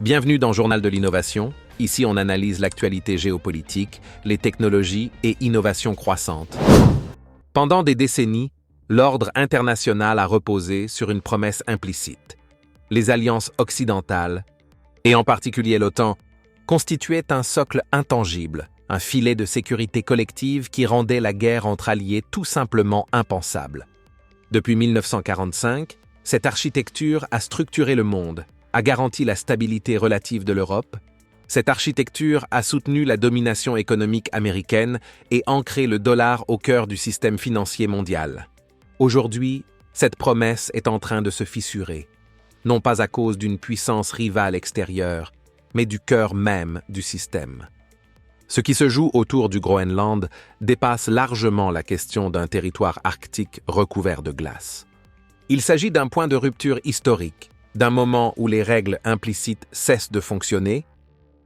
Bienvenue dans Journal de l'innovation. Ici, on analyse l'actualité géopolitique, les technologies et innovations croissantes. Pendant des décennies, l'ordre international a reposé sur une promesse implicite. Les alliances occidentales, et en particulier l'OTAN, constituaient un socle intangible, un filet de sécurité collective qui rendait la guerre entre alliés tout simplement impensable. Depuis 1945, cette architecture a structuré le monde, a garanti la stabilité relative de l'Europe. Cette architecture a soutenu la domination économique américaine et ancré le dollar au cœur du système financier mondial. Aujourd'hui, cette promesse est en train de se fissurer, non pas à cause d'une puissance rivale extérieure, mais du cœur même du système. Ce qui se joue autour du Groenland dépasse largement la question d'un territoire arctique recouvert de glace. Il s'agit d'un point de rupture historique, d'un moment où les règles implicites cessent de fonctionner,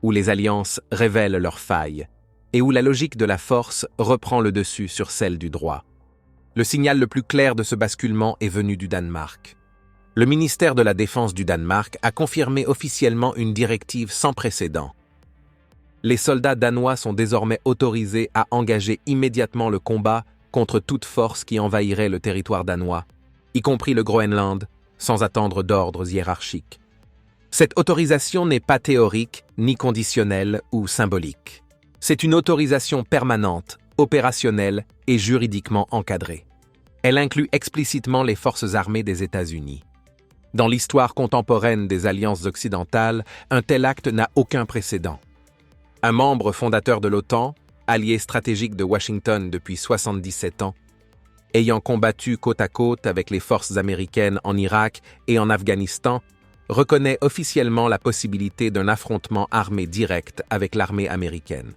où les alliances révèlent leurs failles, et où la logique de la force reprend le dessus sur celle du droit. Le signal le plus clair de ce basculement est venu du Danemark. Le ministère de la Défense du Danemark a confirmé officiellement une directive sans précédent. Les soldats danois sont désormais autorisés à engager immédiatement le combat contre toute force qui envahirait le territoire danois, y compris le Groenland, sans attendre d'ordres hiérarchiques. Cette autorisation n'est pas théorique, ni conditionnelle ou symbolique. C'est une autorisation permanente, opérationnelle et juridiquement encadrée. Elle inclut explicitement les forces armées des États-Unis. Dans l'histoire contemporaine des alliances occidentales, un tel acte n'a aucun précédent. Un membre fondateur de l'OTAN, allié stratégique de Washington depuis 77 ans, ayant combattu côte à côte avec les forces américaines en Irak et en Afghanistan, reconnaît officiellement la possibilité d'un affrontement armé direct avec l'armée américaine.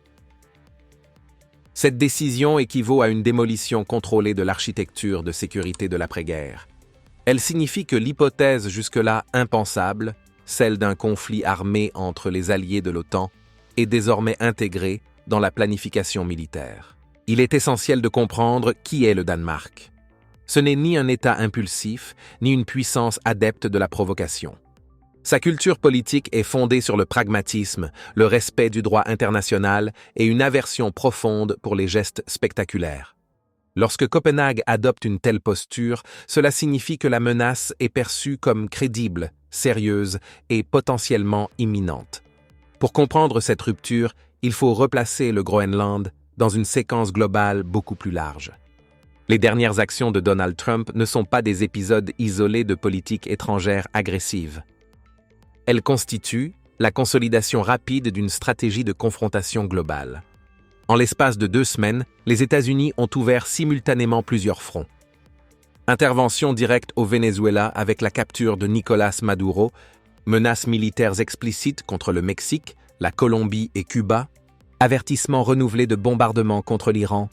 Cette décision équivaut à une démolition contrôlée de l'architecture de sécurité de l'après-guerre. Elle signifie que l'hypothèse jusque-là impensable, celle d'un conflit armé entre les alliés de l'OTAN, est désormais intégrée dans la planification militaire. Il est essentiel de comprendre qui est le Danemark. Ce n'est ni un État impulsif, ni une puissance adepte de la provocation. Sa culture politique est fondée sur le pragmatisme, le respect du droit international et une aversion profonde pour les gestes spectaculaires. Lorsque Copenhague adopte une telle posture, cela signifie que la menace est perçue comme crédible, sérieuse et potentiellement imminente. Pour comprendre cette rupture, il faut replacer le Groenland dans une séquence globale beaucoup plus large. Les dernières actions de Donald Trump ne sont pas des épisodes isolés de politique étrangère agressive. Elles constituent la consolidation rapide d'une stratégie de confrontation globale. En l'espace de 2 semaines, les États-Unis ont ouvert simultanément plusieurs fronts. Intervention directe au Venezuela avec la capture de Nicolás Maduro, menaces militaires explicites contre le Mexique, la Colombie et Cuba, avertissements renouvelés de bombardements contre l'Iran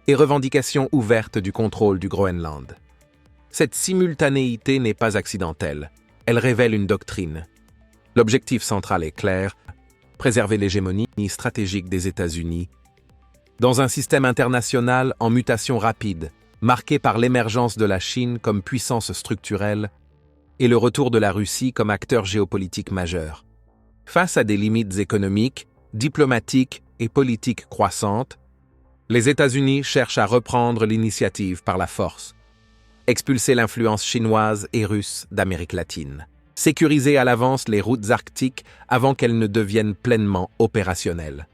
et revendications ouvertes du contrôle du Groenland. Cette simultanéité n'est pas accidentelle, elle révèle une doctrine. L'objectif central est clair, préserver l'hégémonie stratégique des États-Unis. Dans un système international en mutation rapide, marqué par l'émergence de la Chine comme puissance structurelle et le retour de la Russie comme acteur géopolitique majeur. Face à des limites économiques, diplomatiques et politiques croissantes, les États-Unis cherchent à reprendre l'initiative par la force, expulser l'influence chinoise et russe d'Amérique latine, sécuriser à l'avance les routes arctiques avant qu'elles ne deviennent pleinement opérationnelles,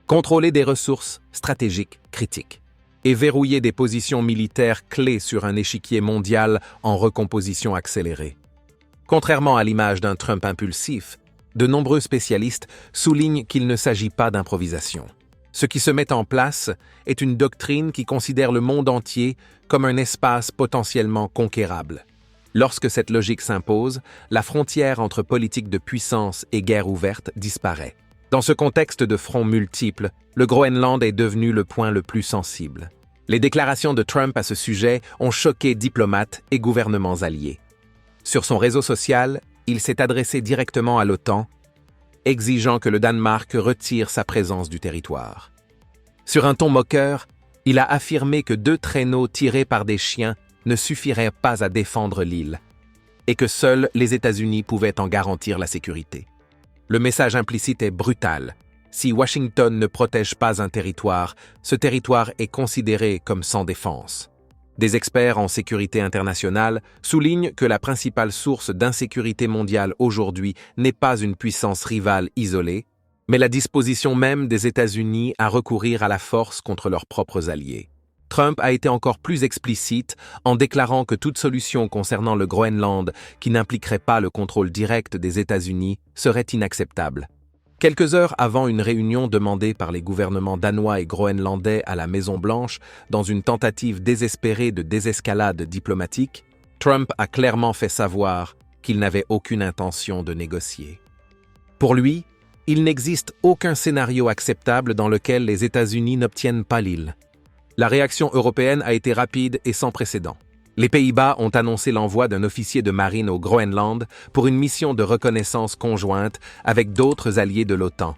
contrôler des ressources stratégiques critiques et verrouiller des positions militaires clés sur un échiquier mondial en recomposition accélérée. Contrairement à l'image d'un Trump impulsif, de nombreux spécialistes soulignent qu'il ne s'agit pas d'improvisation. Ce qui se met en place est une doctrine qui considère le monde entier comme un espace potentiellement conquérable. Lorsque cette logique s'impose, la frontière entre politique de puissance et guerre ouverte disparaît. Dans ce contexte de fronts multiples, le Groenland est devenu le point le plus sensible. Les déclarations de Trump à ce sujet ont choqué diplomates et gouvernements alliés. Sur son réseau social, il s'est adressé directement à l'OTAN, exigeant que le Danemark retire sa présence du territoire. Sur un ton moqueur, il a affirmé que 2 traîneaux tirés par des chiens ne suffiraient pas à défendre l'île, et que seuls les États-Unis pouvaient en garantir la sécurité. Le message implicite est brutal. Si Washington ne protège pas un territoire, ce territoire est considéré comme sans défense. Des experts en sécurité internationale soulignent que la principale source d'insécurité mondiale aujourd'hui n'est pas une puissance rivale isolée, mais la disposition même des États-Unis à recourir à la force contre leurs propres alliés. Trump a été encore plus explicite en déclarant que toute solution concernant le Groenland qui n'impliquerait pas le contrôle direct des États-Unis serait inacceptable. Quelques heures avant une réunion demandée par les gouvernements danois et groenlandais à la Maison-Blanche, dans une tentative désespérée de désescalade diplomatique, Trump a clairement fait savoir qu'il n'avait aucune intention de négocier. Pour lui, il n'existe aucun scénario acceptable dans lequel les États-Unis n'obtiennent pas l'île. La réaction européenne a été rapide et sans précédent. Les Pays-Bas ont annoncé l'envoi d'un officier de marine au Groenland pour une mission de reconnaissance conjointe avec d'autres alliés de l'OTAN.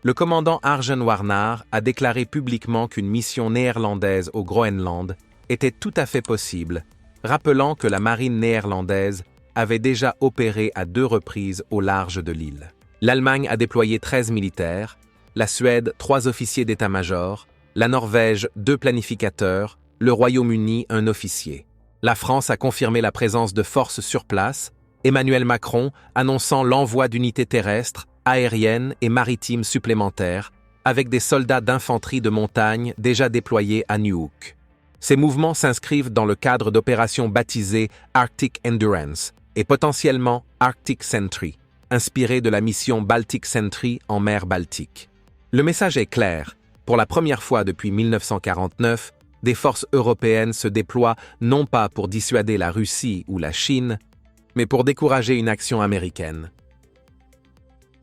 Le commandant Arjen Warnar a déclaré publiquement qu'une mission néerlandaise au Groenland était tout à fait possible, rappelant que la marine néerlandaise avait déjà opéré à 2 reprises au large de l'île. L'Allemagne a déployé 13 militaires, la Suède 3 officiers d'état-major, la Norvège 2 planificateurs, le Royaume-Uni 1 officier. La France a confirmé la présence de forces sur place, Emmanuel Macron annonçant l'envoi d'unités terrestres, aériennes et maritimes supplémentaires, avec des soldats d'infanterie de montagne déjà déployés à Nuuk. Ces mouvements s'inscrivent dans le cadre d'opérations baptisées Arctic Endurance et potentiellement Arctic Sentry, inspirées de la mission Baltic Sentry en mer Baltique. Le message est clair. Pour la première fois depuis 1949, des forces européennes se déploient non pas pour dissuader la Russie ou la Chine, mais pour décourager une action américaine.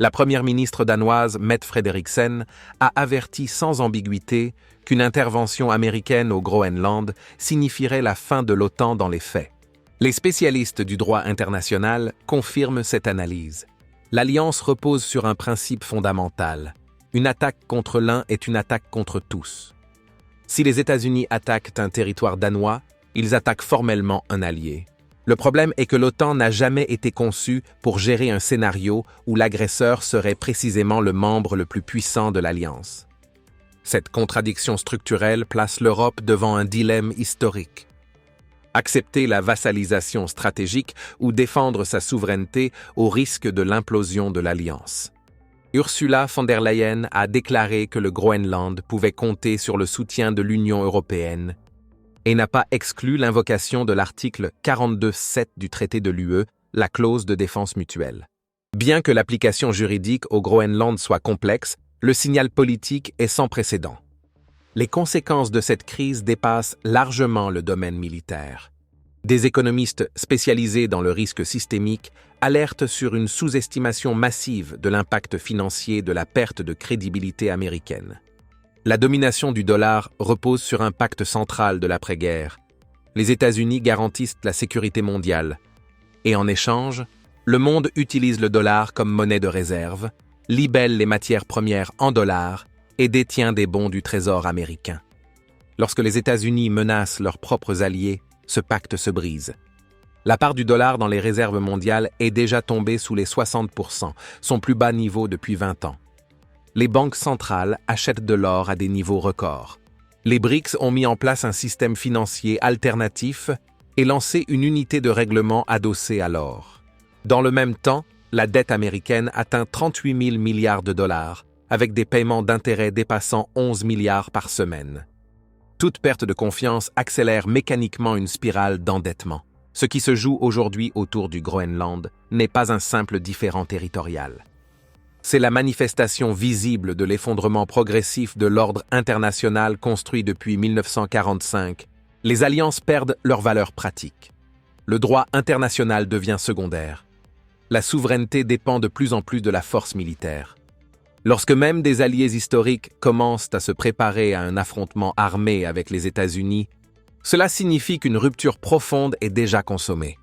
La première ministre danoise, Mette Frederiksen, a averti sans ambiguïté qu'une intervention américaine au Groenland signifierait la fin de l'OTAN dans les faits. Les spécialistes du droit international confirment cette analyse. L'alliance repose sur un principe fondamental. Une attaque contre l'un est une attaque contre tous. Si les États-Unis attaquent un territoire danois, ils attaquent formellement un allié. Le problème est que l'OTAN n'a jamais été conçue pour gérer un scénario où l'agresseur serait précisément le membre le plus puissant de l'Alliance. Cette contradiction structurelle place l'Europe devant un dilemme historique. Accepter la vassalisation stratégique ou défendre sa souveraineté au risque de l'implosion de l'Alliance. Ursula von der Leyen a déclaré que le Groenland pouvait compter sur le soutien de l'Union européenne et n'a pas exclu l'invocation de l'article 42.7 du traité de l'UE, la clause de défense mutuelle. Bien que l'application juridique au Groenland soit complexe, le signal politique est sans précédent. Les conséquences de cette crise dépassent largement le domaine militaire. Des économistes spécialisés dans le risque systémique alertent sur une sous-estimation massive de l'impact financier de la perte de crédibilité américaine. La domination du dollar repose sur un pacte central de l'après-guerre. Les États-Unis garantissent la sécurité mondiale. Et en échange, le monde utilise le dollar comme monnaie de réserve, libelle les matières premières en dollars et détient des bons du Trésor américain. Lorsque les États-Unis menacent leurs propres alliés, ce pacte se brise. La part du dollar dans les réserves mondiales est déjà tombée sous les 60%, son plus bas niveau depuis 20 ans. Les banques centrales achètent de l'or à des niveaux records. Les BRICS ont mis en place un système financier alternatif et lancé une unité de règlement adossée à l'or. Dans le même temps, la dette américaine atteint 38 000 milliards de dollars, avec des paiements d'intérêts dépassant 11 milliards par semaine. Toute perte de confiance accélère mécaniquement une spirale d'endettement. Ce qui se joue aujourd'hui autour du Groenland n'est pas un simple différend territorial. C'est la manifestation visible de l'effondrement progressif de l'ordre international construit depuis 1945. Les alliances perdent leur valeur pratique. Le droit international devient secondaire. La souveraineté dépend de plus en plus de la force militaire. Lorsque même des alliés historiques commencent à se préparer à un affrontement armé avec les États-Unis, cela signifie qu'une rupture profonde est déjà consommée.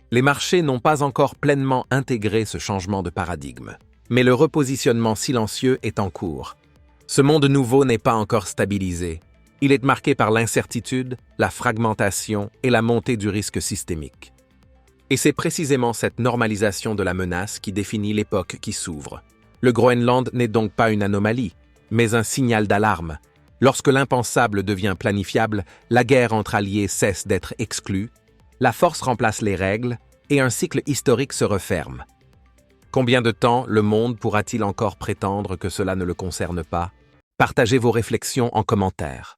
Les marchés n'ont pas encore pleinement intégré ce changement de paradigme, mais le repositionnement silencieux est en cours. Ce monde nouveau n'est pas encore stabilisé. Il est marqué par l'incertitude, la fragmentation et la montée du risque systémique. Et c'est précisément cette normalisation de la menace qui définit l'époque qui s'ouvre. Le Groenland n'est donc pas une anomalie, mais un signal d'alarme. Lorsque l'impensable devient planifiable, la guerre entre alliés cesse d'être exclue, la force remplace les règles et un cycle historique se referme. Combien de temps le monde pourra-t-il encore prétendre que cela ne le concerne pas? Partagez vos réflexions en commentaire.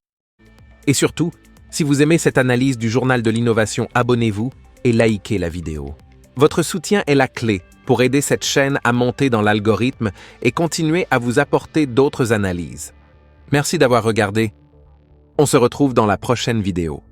Et surtout, si vous aimez cette analyse du Journal de l'innovation, abonnez-vous et likez la vidéo. Votre soutien est la clé pour aider cette chaîne à monter dans l'algorithme et continuer à vous apporter d'autres analyses. Merci d'avoir regardé. On se retrouve dans la prochaine vidéo.